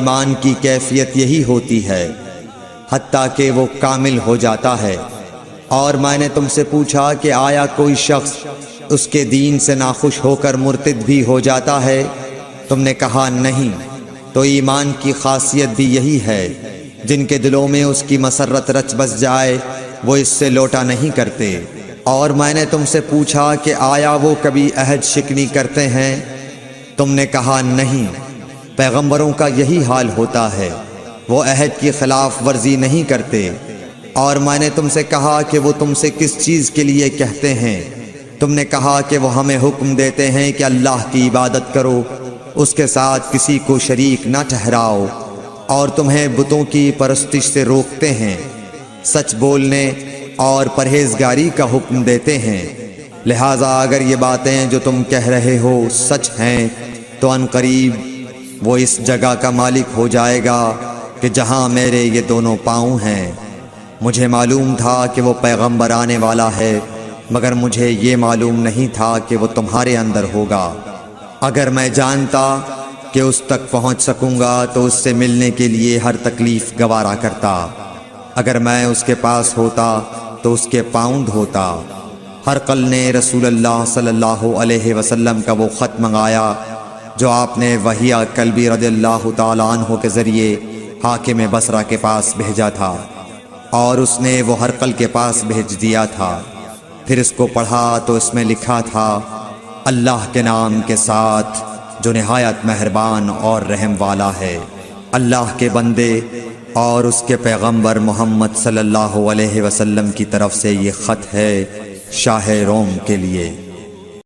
ایمان کی کیفیت یہی ہوتی ہے حتیٰ کہ وہ کامل ہو جاتا ہے۔ اور میں نے تم سے پوچھا کہ آیا کوئی شخص اس کے دین سے ناخوش ہو کر مرتد بھی ہو جاتا ہے؟ تم نے کہا نہیں۔ تو ایمان کی خاصیت بھی یہی ہے، جن کے دلوں میں اس کی مسرت رچ بس جائے وہ اس سے لوٹا نہیں کرتے۔ اور میں نے تم سے پوچھا کہ آیا وہ کبھی عہد شکنی کرتے ہیں؟ تم نے کہا نہیں۔ پیغمبروں کا یہی حال ہوتا ہے، وہ عہد کی خلاف ورزی نہیں کرتے۔ اور میں نے تم سے کہا کہ وہ تم سے کس چیز کے لیے کہتے ہیں؟ تم نے کہا کہ وہ ہمیں حکم دیتے ہیں کہ اللہ کی عبادت کرو، اس کے ساتھ کسی کو شریک نہ ٹھہراؤ، اور تمہیں بتوں کی پرستش سے روکتے ہیں، سچ بولنے اور پرہیزگاری کا حکم دیتے ہیں۔ لہٰذا اگر یہ باتیں جو تم کہہ رہے ہو سچ ہیں تو ان قریب وہ اس جگہ کا مالک ہو جائے گا کہ جہاں میرے یہ دونوں پاؤں ہیں۔ مجھے معلوم تھا کہ وہ پیغمبر آنے والا ہے، مگر مجھے یہ معلوم نہیں تھا کہ وہ تمہارے اندر ہوگا۔ اگر میں جانتا کہ اس تک پہنچ سکوں گا تو اس سے ملنے کے لیے ہر تکلیف گوارا کرتا۔ اگر میں اس کے پاس ہوتا تو اس کے پاؤں دھوتا۔ ہرقل نے رسول اللہ صلی اللہ علیہ وسلم کا وہ خط منگایا جو آپ نے وحیہ کلبی رضی اللہ تعالیٰ عنہ کے ذریعے حاکم بصرہ کے پاس بھیجا تھا، اور اس نے وہ ہرقل کے پاس بھیج دیا تھا۔ پھر اس کو پڑھا تو اس میں لکھا تھا، اللہ کے نام کے ساتھ جو نہایت مہربان اور رحم والا ہے۔ اللہ کے بندے اور اس کے پیغمبر محمد صلی اللہ علیہ وسلم کی طرف سے یہ خط ہے شاہ روم کے لیے۔